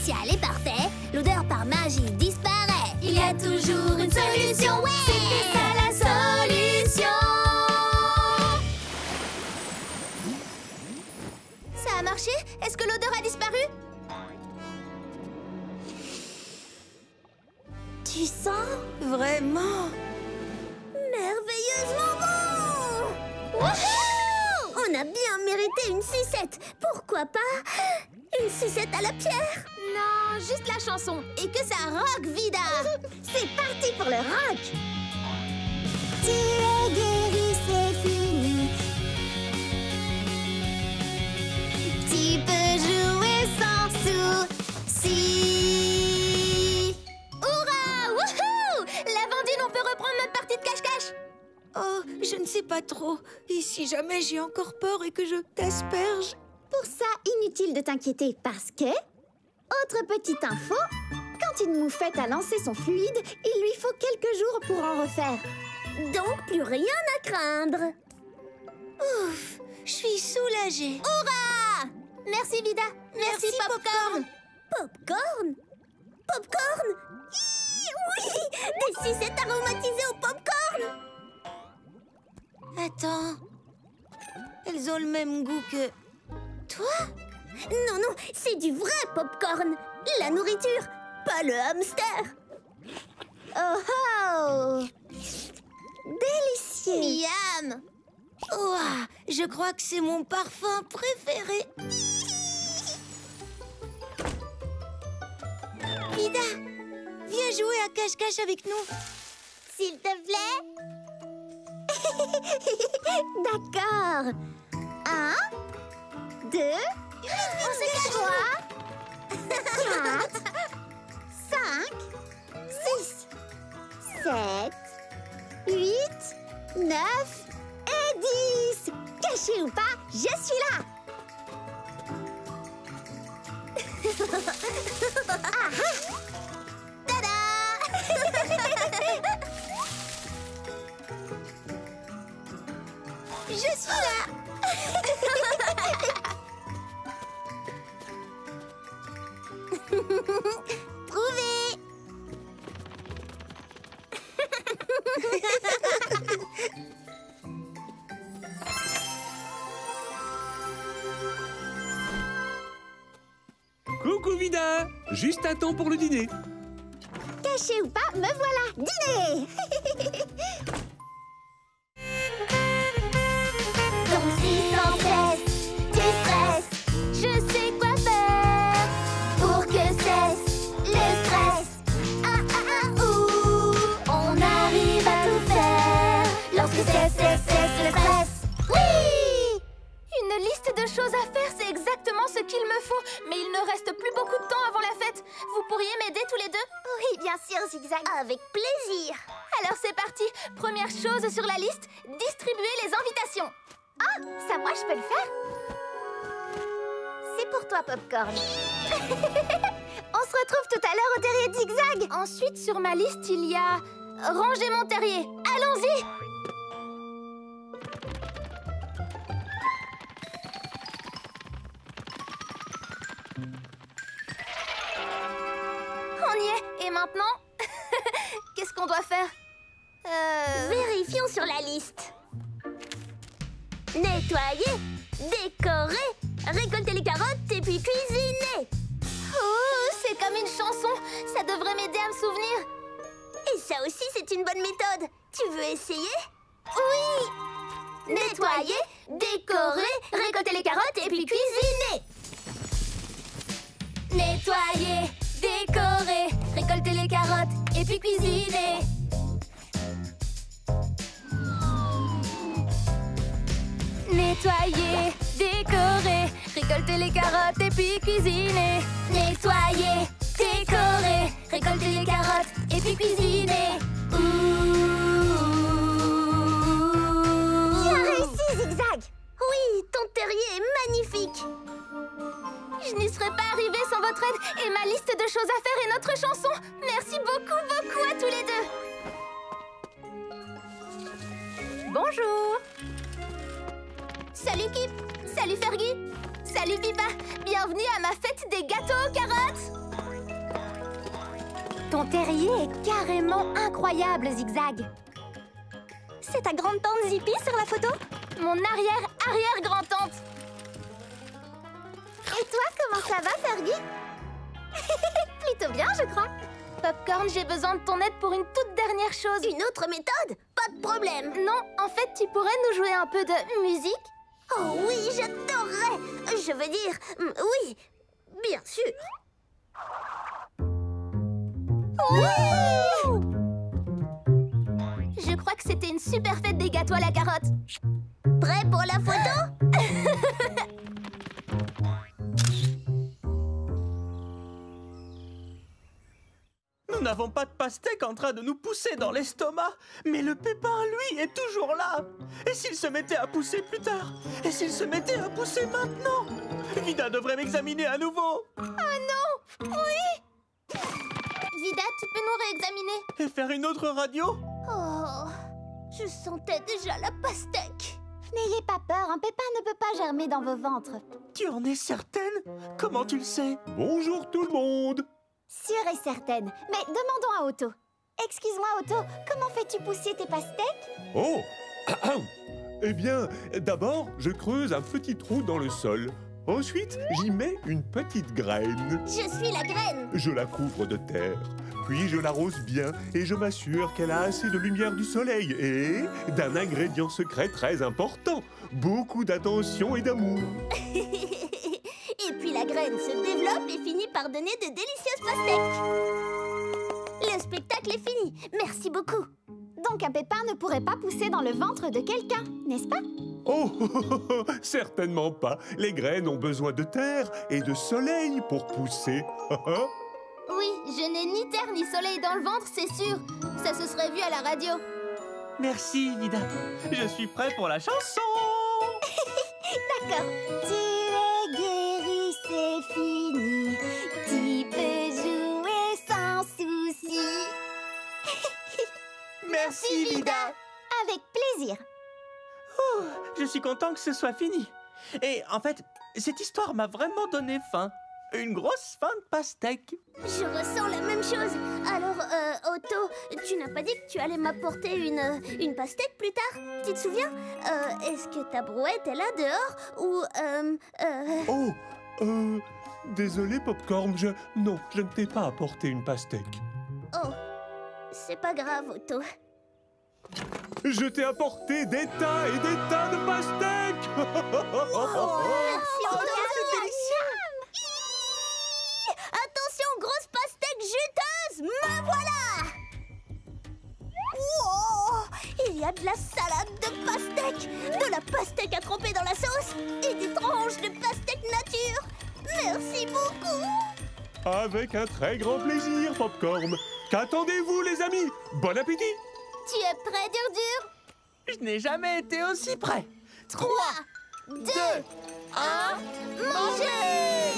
spécial est parfait, l'odeur par magie disparaît. Il y a toujours une solution, ouais. C'était ça la solution. Ça a marché? Est-ce que l'odeur a disparu? Tu sens? Vraiment? Merveilleusement bon! Wouhou! On a bien mérité une sucette. Pourquoi pas une sucette à la pierre? Non, juste la chanson. Et que ça rock, Vida! C'est parti pour le rock! Tu es guéri, c'est fini. Tu peux jouer sans souci. Hurrah! Wouhou! La Vendine, on peut reprendre notre partie de cache-cache? Oh, je ne sais pas trop. Et si jamais j'ai encore peur et que je t'asperge? Pour ça, inutile de t'inquiéter parce que... Autre petite info, quand une moufette a lancé son fluide, il lui faut quelques jours pour en refaire. Donc, plus rien à craindre. Ouf, je suis soulagée. Hurrah! Merci, Vida. Merci, Popcorn. Popcorn? Popcorn? Oui! Des sucettes aromatisées au popcorn! Attends. Elles ont le même goût que... Toi? Non, non, c'est du vrai popcorn. La nourriture, pas le hamster. Oh oh! Délicieux! Miam! Ouah, je crois que c'est mon parfum préféré. Vida, viens jouer à cache-cache avec nous. S'il te plaît? D'accord. 1, 2, 3, 4, 5, 6, 7, 8, 9 et 10. Caché ou pas, je suis là. Ah, ah. Tada! Je suis là. Trouvé. Coucou Vida! Juste à temps pour le dîner. Caché ou pas, me voilà. Dîner. Donc si sans cesse tu stresses, je sais quoi faire pour que cesse le stress. Ah ah ah ouh, on arrive à tout faire lorsque cesse le stress. Oui! Une liste de choses à faire, c'est exactement ce qu'il me faut. Mais il ne reste plus beaucoup de temps avant la fête. Vous pourriez m'aider tous les deux? Oui, bien sûr, Zigzag. Avec plaisir. Alors c'est parti. Première chose sur la liste, distribuer les invitations. Ah, ça moi je peux le faire? C'est pour toi, Popcorn. On se retrouve tout à l'heure au terrier de Zigzag. Ensuite, sur ma liste, il y a ranger mon terrier. Allons-y! On y est. Et maintenant? Qu'est-ce qu'on doit faire? Vérifions sur la liste. Nettoyer, décorer, récolter les carottes et puis cuisiner. Oh, c'est comme une chanson. Ça devrait m'aider à me souvenir. Et ça aussi, c'est une bonne méthode. Tu veux essayer? Oui! Nettoyer, décorer, récolter les carottes et puis cuisiner. Nettoyer, décorer, récolter les carottes et puis cuisiner. Nettoyer, décorer, récolter les carottes et puis cuisiner. Nettoyer, décorer, récolter les carottes et puis cuisiner. Tu as réussi, Zigzag. Oui, ton terrier est magnifique. Je n'y serais pas arrivée sans votre aide et ma liste de choses à faire et notre chanson. Merci beaucoup, beaucoup à tous les deux. Bonjour. Salut Kip. Salut Fergie. Salut Pipa. Bienvenue à ma fête des gâteaux aux carottes. Ton terrier est carrément incroyable, Zigzag. C'est ta grande-tante Zippy sur la photo? Mon arrière-arrière-grand-tante. Et toi, comment ça va, Fergie? Plutôt bien, je crois. Popcorn, j'ai besoin de ton aide pour une toute dernière chose. Une autre méthode? Pas de problème. Non, en fait, tu pourrais nous jouer un peu de musique? Oh oui, j'adorerais. Je veux dire, oui, bien sûr. Oui! Je crois que c'était une super fête des gâteaux à la carotte. Prêt pour la photo? Nous n'avons pas de pastèque en train de nous pousser dans l'estomac. Mais le pépin, lui, est toujours là. Et s'il se mettait à pousser plus tard? Et s'il se mettait à pousser maintenant? Vida devrait m'examiner à nouveau. Oh non! Oui! Vida, tu peux nous réexaminer? Et faire une autre radio? Oh, je sentais déjà la pastèque. N'ayez pas peur, un pépin ne peut pas germer dans vos ventres. Tu en es certaine? Comment tu le sais? Bonjour tout le monde. Sûre et certaine. Mais demandons à Otto. Excuse-moi, Otto, comment fais-tu pousser tes pastèques? Oh. Eh bien, d'abord, je creuse un petit trou dans le sol. Ensuite, j'y mets une petite graine. Je suis la graine. Je la couvre de terre. Puis je l'arrose bien et je m'assure qu'elle a assez de lumière du soleil et d'un ingrédient secret très important. Beaucoup d'attention et d'amour. Et puis la graine se développe et finit par donner de délicieuses pastèques. Le spectacle est fini. Merci beaucoup. Donc un pépin ne pourrait pas pousser dans le ventre de quelqu'un, n'est-ce pas? Oh, certainement pas. Les graines ont besoin de terre et de soleil pour pousser. Oui, je n'ai ni terre ni soleil dans le ventre, c'est sûr. Ça se serait vu à la radio. Merci, Vida. Je suis prêt pour la chanson. D'accord. Tu es guéri, c'est fini. Tu peux jouer sans souci. Merci, Vida. Avec plaisir. Je suis content que ce soit fini. Et en fait, cette histoire m'a vraiment donné faim. Une grosse faim de pastèque. Je ressens la même chose. Alors, Otto, tu n'as pas dit que tu allais m'apporter une pastèque plus tard? Tu te souviens? Est-ce que ta brouette est là dehors? Ou, Oh, désolé Popcorn, non, je ne t'ai pas apporté une pastèque. Oh, c'est pas grave, Otto. Je t'ai apporté des tas et des tas de pastèques. Merci, Otto. c'est délicieux. Attention, grosse pastèque juteuse, me voilà! Wow! Il y a de la salade de pastèque, de la pastèque à tremper dans la sauce et des tranches de pastèque nature. Merci beaucoup! Avec un très grand plaisir, Popcorn. Qu'attendez-vous, les amis? Bon appétit! Tu es prêt, Dur? Je n'ai jamais été aussi près. 3, 2, 1, mangez!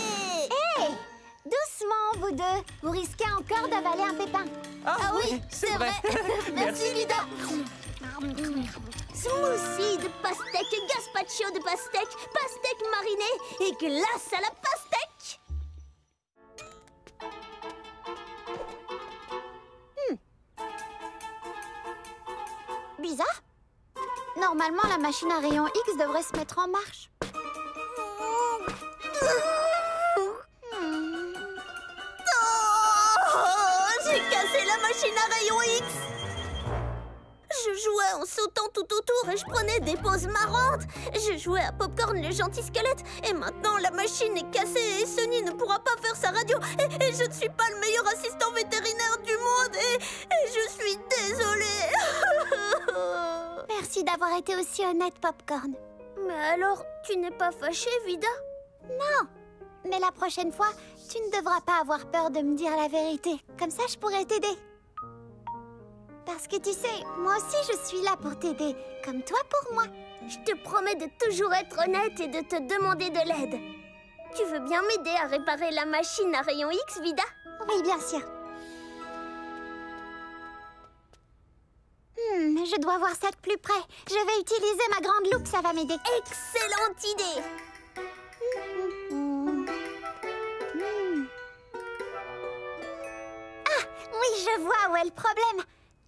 Hey! Doucement, vous deux. Vous risquez encore d'avaler un pépin. Ah oui, c'est vrai. Merci, Vida. Smoothie de pastèque, gazpacho de pastèque, pastèque marinée et glace à la pastèque. Bizarre. Normalement, la machine à rayon X devrait se mettre en marche. J'ai cassé la machine à rayon X. Je jouais en sautant tout autour et je prenais des pauses marrantes. Je jouais à Popcorn le gentil squelette. Et maintenant la machine est cassée et Sonny ne pourra pas faire sa radio. Et je ne suis pas le meilleur assistant vétérinaire du monde. Et je suis désolée. Merci d'avoir été aussi honnête, Popcorn. Mais alors, tu n'es pas fâchée, Vida? Non, mais la prochaine fois, tu ne devras pas avoir peur de me dire la vérité. Comme ça, je pourrai t'aider. Parce que tu sais, moi aussi, je suis là pour t'aider, comme toi pour moi. Je te promets de toujours être honnête et de te demander de l'aide. Tu veux bien m'aider à réparer la machine à rayon X, Vida? Oui, bien sûr. Je dois voir ça de plus près. Je vais utiliser ma grande loupe, ça va m'aider. Excellente idée! Oui, Je vois où est le problème.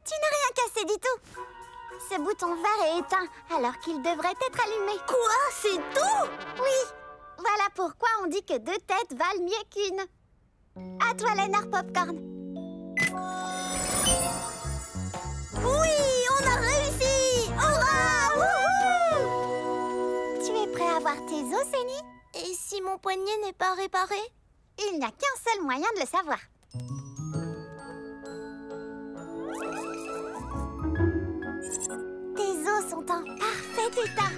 Tu n'as rien cassé du tout. Ce bouton vert est éteint alors qu'il devrait être allumé. Quoi? C'est tout? Oui. Voilà pourquoi on dit que 2 têtes valent mieux qu'une. À toi, Léonard Popcorn. Oui, on a réussi! Hurrah! Wouhou! Tu es prêt à voir tes os, Zénie? Et si mon poignet n'est pas réparé? Il n'y a qu'un seul moyen de le savoir. Tes os sont en parfait état.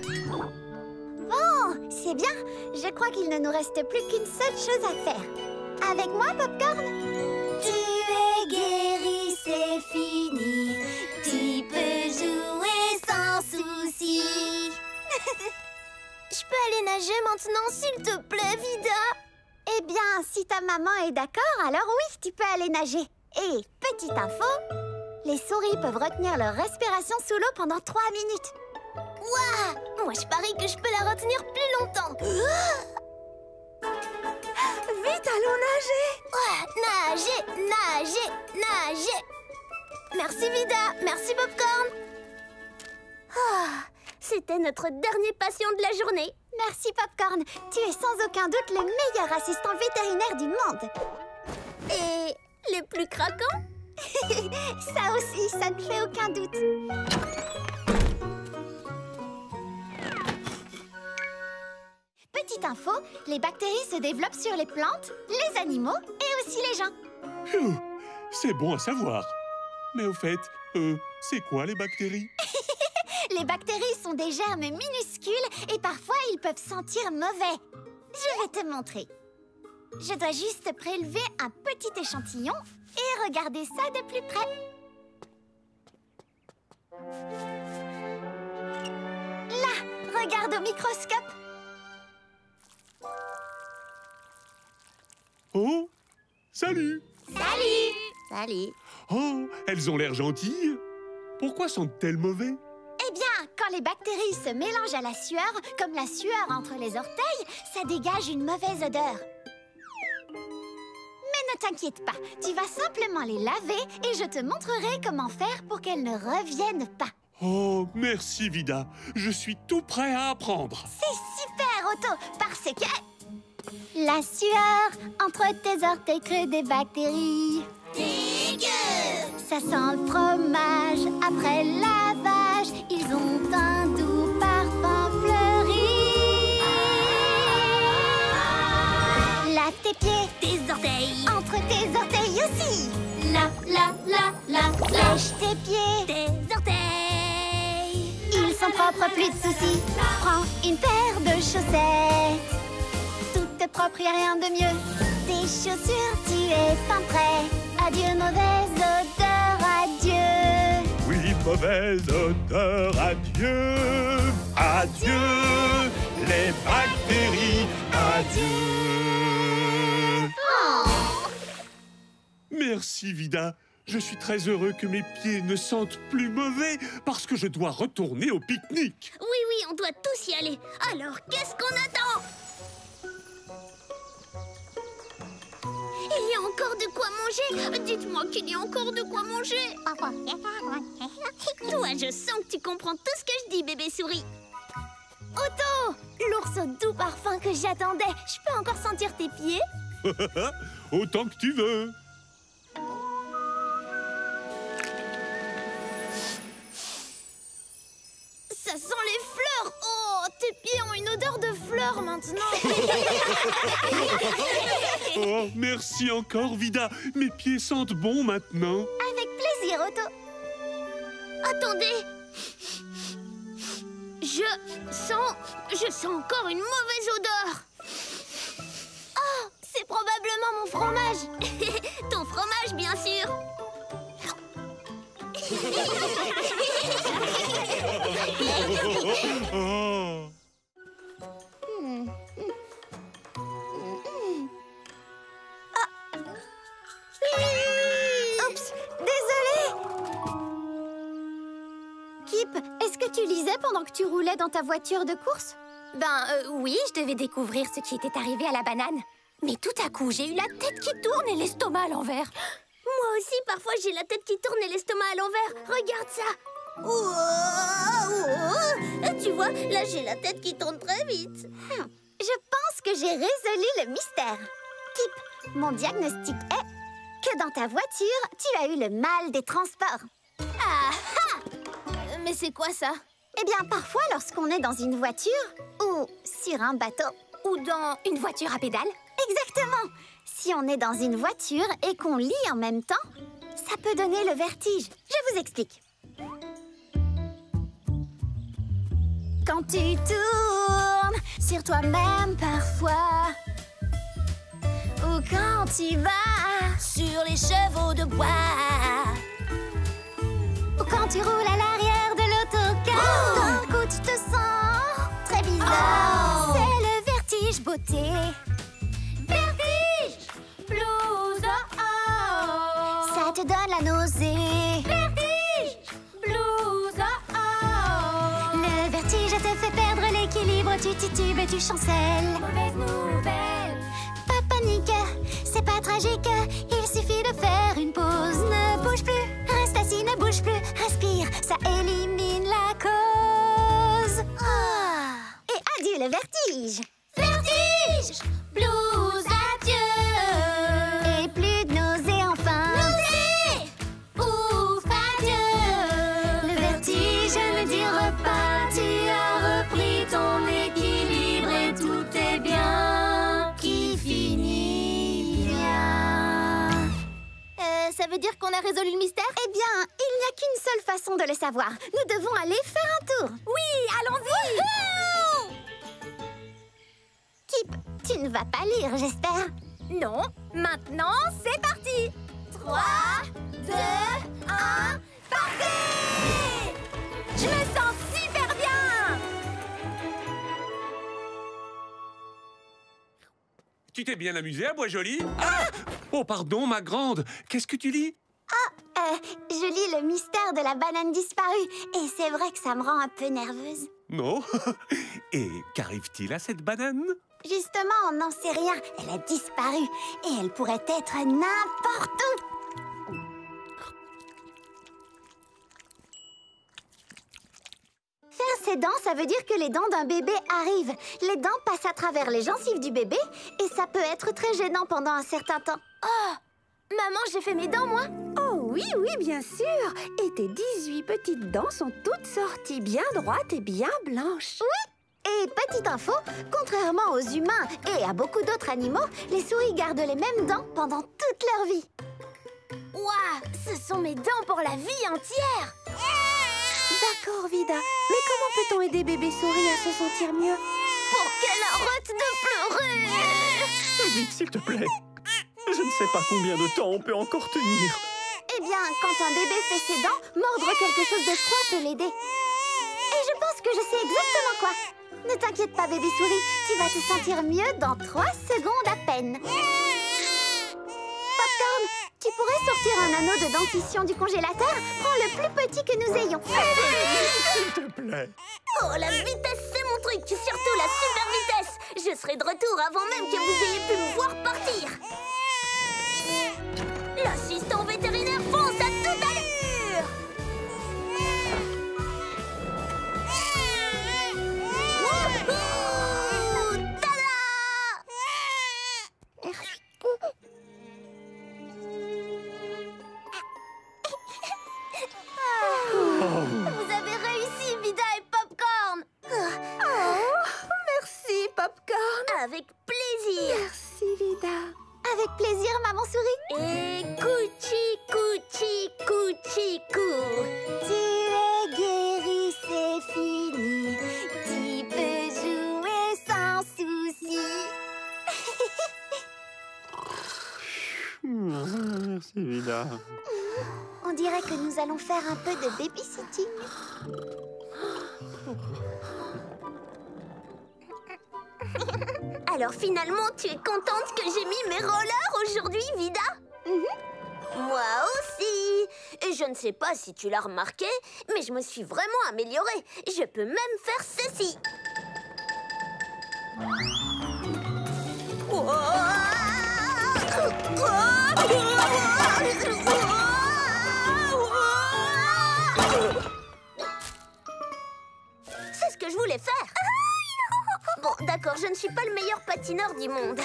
Bon, c'est bien. Je crois qu'il ne nous reste plus qu'une seule chose à faire. Avec moi, Popcorn? Tu es guéri, c'est fini. Tu peux jouer sans souci. Je peux aller nager maintenant, s'il te plaît, Vida? Eh bien, si ta maman est d'accord, alors oui, tu peux aller nager. Et, petite info, les souris peuvent retenir leur respiration sous l'eau pendant 3 minutes. Ouah! Moi, je parie que je peux la retenir plus longtemps. Vite, allons nager! Ouah, nager, nager, nager. Merci, Vida. Merci, Popcorn. Ah, c'était notre dernier patient de la journée. Merci, Popcorn. Tu es sans aucun doute le meilleur assistant vétérinaire du monde. Et les plus craquants? Ça aussi, ça ne fait aucun doute. Petite info, les bactéries se développent sur les plantes, les animaux et aussi les gens. Phew, c'est bon à savoir. Mais au fait, c'est quoi les bactéries? Les bactéries sont des germes minuscules et parfois ils peuvent sentir mauvais. Je vais te montrer. Je dois juste prélever un petit échantillon et regarder ça de plus près. Là, regarde au microscope. Oh, salut! Salut! Salut. Oh, elles ont l'air gentilles. Pourquoi sentent-elles mauvais? Eh bien, quand les bactéries se mélangent à la sueur, comme la sueur entre les orteils, ça dégage une mauvaise odeur. Mais ne t'inquiète pas, tu vas simplement les laver et je te montrerai comment faire pour qu'elles ne reviennent pas. Oh, merci Vida. Je suis tout prêt à apprendre. C'est super, Otto, parce que... La sueur entre tes orteils crée des bactéries. Dégueu! Ça sent le fromage après le lavage. Ils ont un doux parfum fleuri. Lave tes pieds, Tes orteils. entre tes orteils aussi. La. Lèche tes pieds, Tes orteils. ils sont propres, plus de soucis. Prends une paire de chaussettes. Tout est propre, y a rien de mieux. Tes chaussures, tu es fin prêt. Adieu, mauvaise odeur, adieu. Oui, mauvaise odeur, adieu. Adieu, les bactéries, adieu. Merci Vida. Je suis très heureux que mes pieds ne sentent plus mauvais parce que je dois retourner au pique-nique. Oui, on doit tous y aller. Alors, qu'est-ce qu'on attend? Il y a encore de quoi manger. Dites-moi qu'il y a encore de quoi manger. Toi, je sens que tu comprends tout ce que je dis, bébé souris. Otto, l'ours au doux parfum que j'attendais. Je peux encore sentir tes pieds? Autant que tu veux. Ça sent les fleurs. Oh, tes pieds ont une odeur de fleurs maintenant. Oh, merci encore Vida. Mes pieds sentent bon maintenant. Avec plaisir, Otto. Attendez. Je sens encore une mauvaise odeur. Oh, c'est probablement mon fromage. Ton fromage, bien sûr. Oh. Oups, désolée. Kip, est-ce que tu lisais pendant que tu roulais dans ta voiture de course? Oui, je devais découvrir ce qui était arrivé à la banane. Mais tout à coup, j'ai eu la tête qui tourne et l'estomac à l'envers. Moi aussi, parfois, j'ai la tête qui tourne et l'estomac à l'envers. Regarde ça. Et tu vois, là, j'ai la tête qui tourne très vite. Je pense que j'ai résolu le mystère. Kip, mon diagnostic est que dans ta voiture, tu as eu le mal des transports. Ah ah! Mais c'est quoi ça? Eh bien, parfois, lorsqu'on est dans une voiture, ou sur un bateau, Ou dans une voiture à pédales? exactement, si on est dans une voiture et qu'on lit en même temps, ça peut donner le vertige. Je vous explique. Quand tu tournes sur toi-même parfois, ou quand tu vas Sur les chevaux de bois. ou quand tu roules à l'arrière de l'autocar, d'un coup tu te sens très bizarre. C'est le vertige beauté. Vertige! Blues, oh oh! Ça te donne la nausée. Vertige! Blues, oh oh! Le vertige te fait perdre l'équilibre, tu titubes et tu chancelles. Mauvaise nouvelle! Pas panique, c'est pas tragique, il suffit de faire une pause. Ne bouge plus, reste assis, ne bouge plus, respire, ça élimine la cause. Et adieu le vertige. Vertige! Blues, adieu! Et plus de nausée enfin. Nausée! Ouf, adieu! Le vertige ne dure pas, tu as repris ton équilibre et tout est bien qui finit bien. Ça veut dire qu'on a résolu le mystère? Eh bien, il n'y a qu'une seule façon de le savoir. Nous devons aller faire un tour. Oui, allons-y! Kip, tu ne vas pas lire, j'espère. Non, maintenant, c'est parti! 3, 2, 1, partez! Je me sens super bien! Tu t'es bien amusée à Bois-Joli? Ah! Oh, pardon, ma grande. Qu'est-ce que tu lis? Je lis le mystère de la banane disparue et c'est vrai que ça me rend un peu nerveuse. Non. Et qu'arrive-t-il à cette banane? Justement, on n'en sait rien. Elle a disparu et elle pourrait être n'importe où. Faire ses dents, ça veut dire que les dents d'un bébé arrivent. Les dents passent à travers les gencives du bébé et ça peut être très gênant pendant un certain temps. Maman, j'ai fait mes dents, moi! Oh oui, oui, bien sûr. Et tes 18 petites dents sont toutes sorties bien droites et bien blanches. Et petite info, contrairement aux humains et à beaucoup d'autres animaux, les souris gardent les mêmes dents pendant toute leur vie. Ouah, ce sont mes dents pour la vie entière! D'accord, Vida. Mais comment peut-on aider bébé souris à se sentir mieux? Pour qu'elle arrête de pleurer! Vite, s'il te plaît. Je ne sais pas combien de temps on peut encore tenir. Eh bien, quand un bébé fait ses dents, mordre quelque chose de froid peut l'aider. Et je pense que je sais exactement quoi. Ne t'inquiète pas, bébé souris, tu vas te sentir mieux dans 3 secondes à peine. Popcorn, tu pourrais sortir un anneau de dentition du congélateur? Prends le plus petit que nous ayons. S'il te plaît. Oh, la vitesse, c'est mon truc! Surtout la super vitesse! Je serai de retour avant même que vous ayez pu me voir partir! L'assistant vétérinaire fonce à toute allure! Wouhou! Tada! Vous avez réussi, Vida et Popcorn! Merci, Popcorn. Avec plaisir! Merci, Vida. Avec plaisir, maman souris. Et couchi, couchi, couchi, cou. Tu es guéri, c'est fini. Tu peux jouer sans souci. Merci, Vida. On dirait que nous allons faire un peu de babysitting. Alors finalement, tu es contente que j'ai mis mes rollers aujourd'hui, Vida? Moi aussi. Et je ne sais pas si tu l'as remarqué, mais je me suis vraiment améliorée. Je peux même faire ceci. je ne suis pas le meilleur patineur du monde.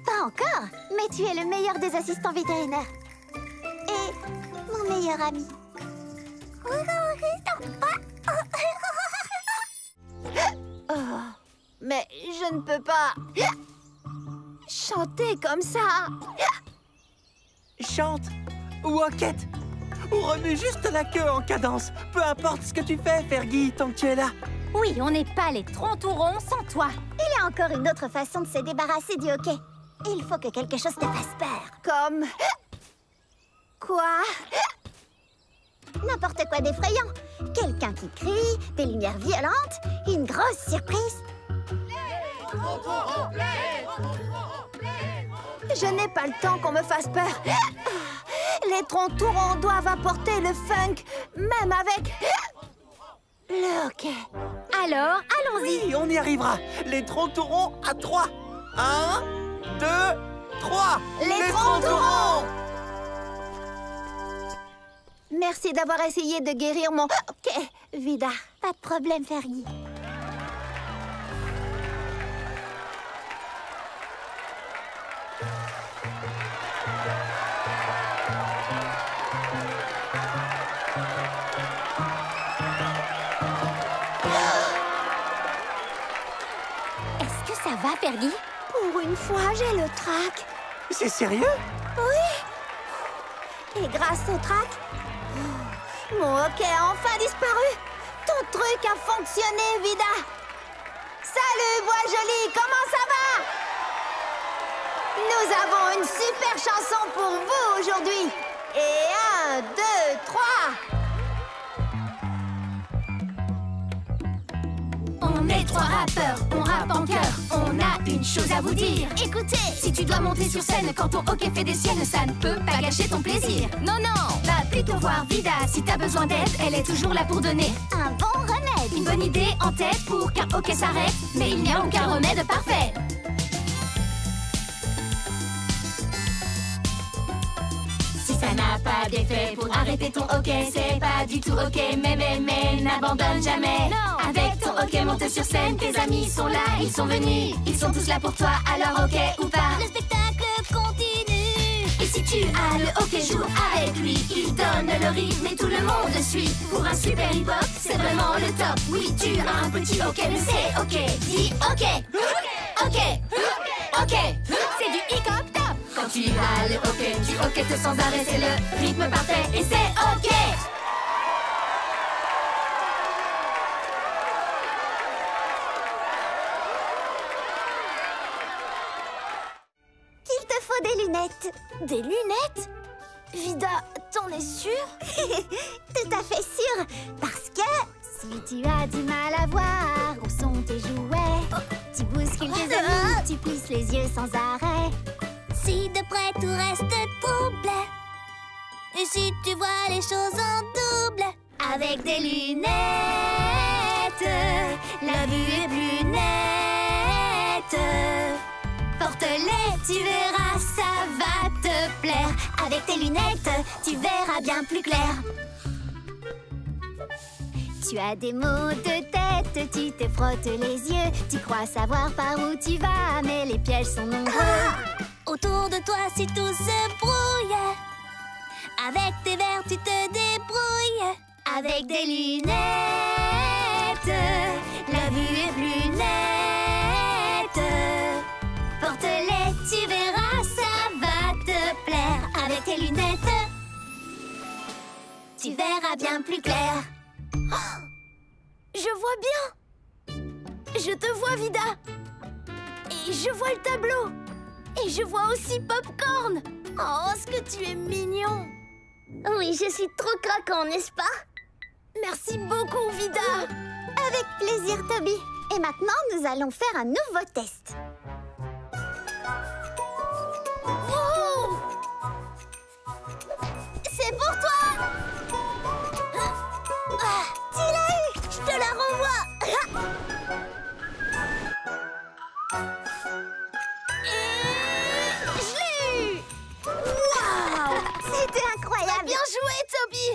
Pas encore, mais tu es le meilleur des assistants vétérinaires. Et mon meilleur ami. Oh, mais je ne peux pas chanter comme ça. Chante, ou hoquette, ou remue juste la queue en cadence. Peu importe ce que tu fais, Fergie, tant que tu es là. Oui, on n'est pas les troncs-tourons sans toi. Il y a encore une autre façon de se débarrasser du hockey. Il faut que quelque chose te fasse peur. Comme... Quoi? N'importe quoi d'effrayant. Quelqu'un qui crie, des lumières violentes, une grosse surprise. Je n'ai pas le temps qu'on me fasse peur. Les troncs-tourons doivent apporter le funk, même avec le hockey. Alors, allons-y. Oui, on y arrivera. Les troncs-tourons à 3. 1, 2, 3. Les troncs-tourons! Merci d'avoir essayé de guérir mon... Ok, Vida. Pas de problème, Fergie. Est-ce que ça va, Fergie? Pour une fois, j'ai le trac. C'est sérieux? Oui. Et grâce au trac, mon hockey a enfin disparu. Ton truc a fonctionné, Vida. Salut, Voix jolie, comment ça va? Nous avons une super chanson pour vous aujourd'hui. Et 1, 2, 3. On est 3 rappeurs, on rappe en chœur. On a une chose à vous dire. Écoutez, Si tu dois monter sur scène quand ton hockey fait des siennes, ça ne peut pas gâcher ton plaisir. Non, non, va plutôt voir Vida. Si t'as besoin d'aide, elle est toujours là pour donner Un bon remède. une bonne idée en tête pour qu'un hockey s'arrête. Mais il n'y a aucun remède parfait. Si ça n'a pas d'effet pour arrêter ton hockey, c'est pas du tout ok. Mais n'abandonne jamais. Non. Avec ton hockey, monte sur scène. Tes amis sont là, ils sont venus. Ils sont tous là pour toi, alors ok ou pas. le spectacle continue. Et si tu as le hockey, joue avec lui. Il donne le rythme et tout le monde le suit. Pour un super hip-hop, c'est vraiment le top. Oui, tu as un petit hockey, mais c'est ok. Dis ok. Ok. Ok. C'est du hip-hop top. Quand tu as le hockey, tu hockey sans arrêt. C'est le rythme parfait et c'est ok. Il te faut des lunettes. Des lunettes? Vida, t'en es sûre? Tout à fait sûr. Parce que si tu as du mal à voir où sont tes jouets, tu bouscules tes amis, tu plisses les yeux sans arrêt. Si de près tout reste troublé, et si tu vois les choses en double, Avec des lunettes, la vue est plus nette. Porte-les, tu verras, ça va te plaire. Avec tes lunettes, tu verras bien plus clair. Tu as des maux de tête, tu te frottes les yeux. Tu crois savoir par où tu vas, mais les pièges sont nombreux. autour de toi si tout se brouille, avec tes verres tu te débrouilles. Avec des lunettes, la vue est plus nette. Porte-les, tu verras, ça va te plaire. Avec tes lunettes, tu verras bien plus clair. Oh, je vois bien. Je te vois, Vida. Et je vois le tableau. Et je vois aussi Popcorn. Oh, ce que tu es mignon. Oui, je suis trop craquant, n'est-ce pas? Merci beaucoup, Vida. Avec plaisir, Toby. Et maintenant, nous allons faire un nouveau test. Oh, c'est pour toi. Tu l'as eu! Je te la renvoie. Je l'ai eu. Waouh! C'était incroyable! Bien joué, Toby.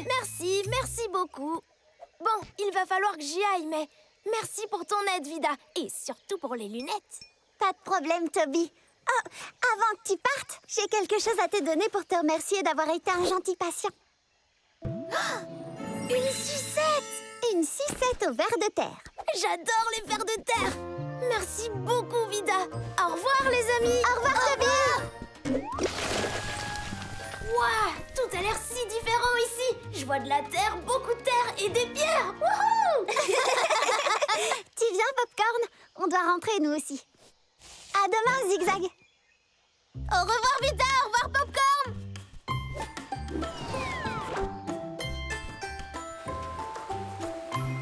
Merci beaucoup. Bon, il va falloir que j'y aille, mais Merci pour ton aide, Vida. Et surtout pour les lunettes. Pas de problème, Toby. Oh, avant que tu partes, j'ai quelque chose à te donner pour te remercier d'avoir été un gentil patient. Une sucette! Une sucette au ver de terre. J'adore les vers de terre. Merci beaucoup, Vida. Au revoir, les amis. Au revoir, Toby. Waouh, tout a l'air si différent ici. Je vois de la terre, beaucoup de terre et des pierres. Wouhou! Tu viens, Popcorn? On doit rentrer, nous aussi. À demain, Zigzag. Au revoir, Vida. Au revoir, Popcorn.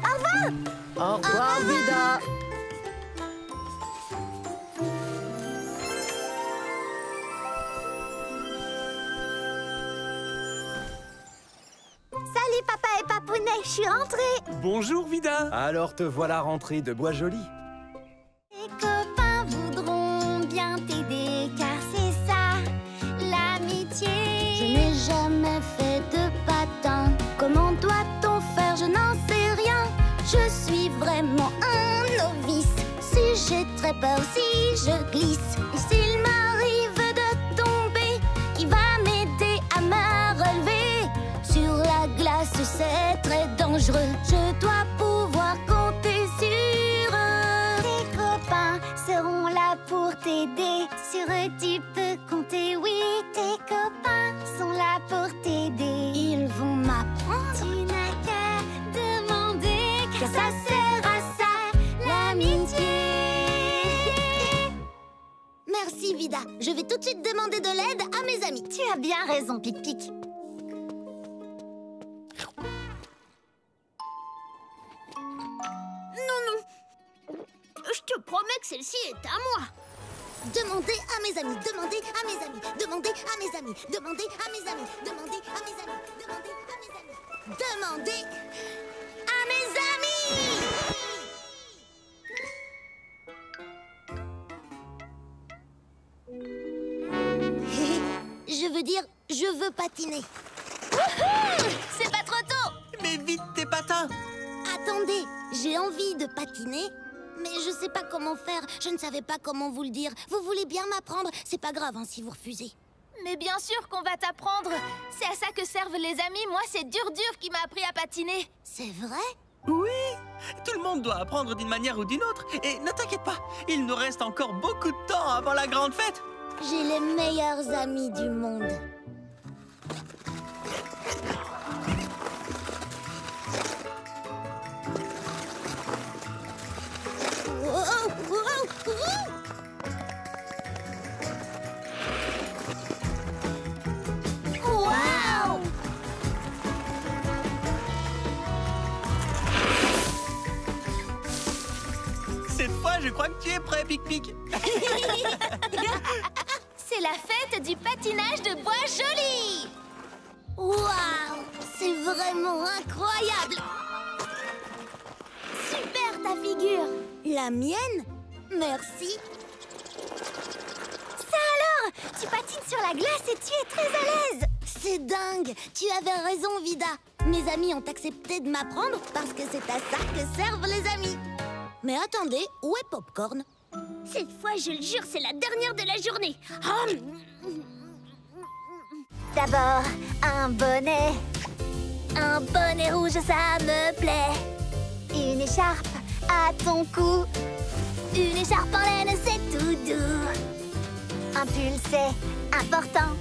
Au revoir. Au revoir, Vida. Salut, Papa et Papounet, je suis rentrée. Bonjour, Vida. Alors te voilà rentré de Bois Joli. Tes copains voudront bien t'aider, car c'est ça, l'amitié. Je n'ai jamais fait de patin. Comment doit-on faire? Je n'en sais rien. Je suis vraiment un novice. Si j'ai très peur, si je glisse, et s'il m'arrive de tomber, qui va m'aider à me relever? Sur la glace, c'est très dangereux. Je dois pouvoir compter sur eux. Tes copains seront là pour t'aider. Sur eux, tu peux compter, oui. Tes copains sont là pour t'aider. Ils vont m'apprendre. Tu n'as qu'à demander, car ça sert à ça, l'amitié. Merci, Vida. Je vais tout de suite demander de l'aide à mes amis. Tu as bien raison, Pic-Pic. Je te promets que celle-ci est à moi. Demandez à mes amis, demandez à mes amis, demandez à mes amis, demandez à mes amis, demandez à mes amis, demandez à mes amis, demandez à mes amis. Je veux dire, je veux patiner. Wouhou! C'est pas trop tôt. Mais vite tes patins. Attendez, j'ai envie de patiner, mais je sais pas comment faire. Je ne savais pas comment vous le dire. Vous voulez bien m'apprendre? C'est pas grave hein, si vous refusez. Mais bien sûr qu'on va t'apprendre. C'est à ça que servent les amis. Moi, c'est Dur qui m'a appris à patiner. C'est vrai? Oui, tout le monde doit apprendre d'une manière ou d'une autre. Et ne t'inquiète pas, il nous reste encore beaucoup de temps avant la grande fête. J'ai les meilleurs amis du monde. Waouh! Cette fois, je crois que tu es prêt, Pic-Pic. C'est la fête du patinage de Bois Joli. Waouh! C'est vraiment incroyable! Super ta figure! La mienne? Merci! Ça alors? Tu patines sur la glace et tu es très à l'aise. C'est dingue! Tu avais raison, Vida! Mes amis ont accepté de m'apprendre parce que c'est à ça que servent les amis! Mais attendez, où est Popcorn? Cette fois, je le jure, c'est la dernière de la journée! D'abord, un bonnet. Un bonnet rouge, ça me plaît! Une écharpe à ton cou. Une écharpe en laine, c'est tout doux! Un pull, c'est important.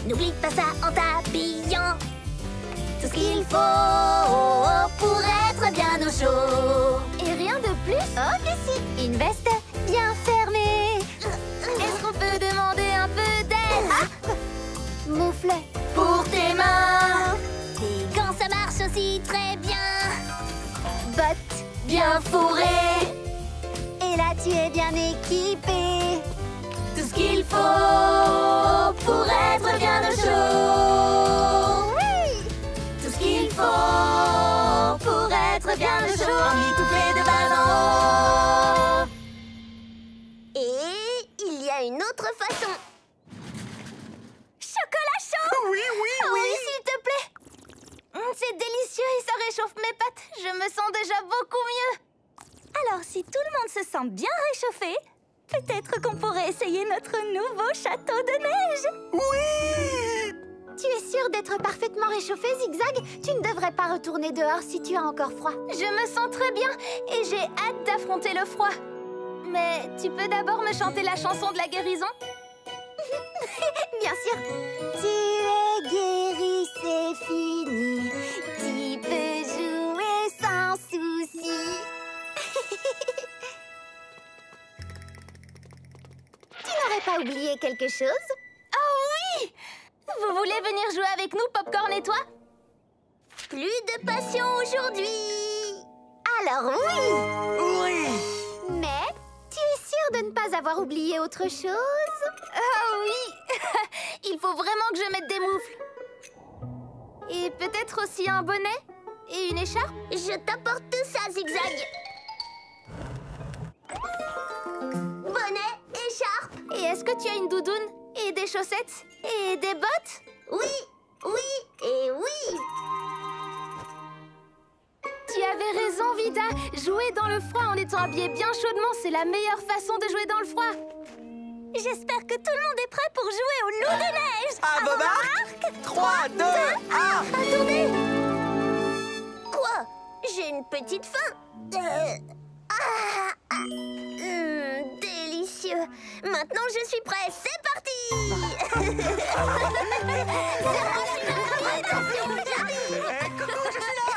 N'oublie pas ça en t'habillant! Tout ce qu'il faut pour être bien au chaud! Et rien de plus? Oh que si, une veste bien fermée. Est-ce qu'on peut demander un peu d'aide? Moufle Pour tes mains! Des gants, ça marche aussi très bien! bottes. Bien fourré! Et là tu es bien équipé. Tout ce qu'il faut pour être bien au chaud! Oui. Tout ce qu'il faut pour être bien au chaud! Emmitouflé de bas en haut! Et il y a une autre façon! Chocolat chaud. Oui, oui, Oui, s'il te plaît. C'est délicieux et ça réchauffe mes pattes. Je me me sens déjà beaucoup mieux. Alors, si tout le monde se sent bien réchauffé, peut-être qu'on pourrait essayer notre nouveau château de neige. Oui! Tu es sûre d'être parfaitement réchauffée, Zigzag? Tu ne devrais pas retourner dehors si tu as encore froid. Je me sens très bien et j'ai hâte d'affronter le froid. Mais tu peux d'abord me chanter la chanson de la guérison? Bien sûr. Tu es guéri, c'est fini. Tu peux jouer sans souci. Tu n'aurais pas oublié quelque chose? Oh oui! Vous voulez venir jouer avec nous, Popcorn et toi? Plus de passion aujourd'hui. Alors oui! Oui! Mais tu es sûre de ne pas avoir oublié autre chose? Ah oui! Il faut vraiment que je mette des moufles. Et peut-être aussi un bonnet et une écharpe? Je t'apporte tout ça, Zigzag. Bonnet, écharpe. Et est-ce que tu as une doudoune? Et des chaussettes? Et des bottes? Oui, oui et oui. Tu avais raison, Vida. Jouer dans le froid en étant habillé bien chaudement, c'est la meilleure façon de jouer dans le froid. J'espère que tout le monde est prêt pour jouer au loup de neige. À vos marques! 3, 2, 1! Attendez. Quoi? J'ai une petite faim. Délicieux. Maintenant, je suis prêt. C'est parti. Coucou, je suis là!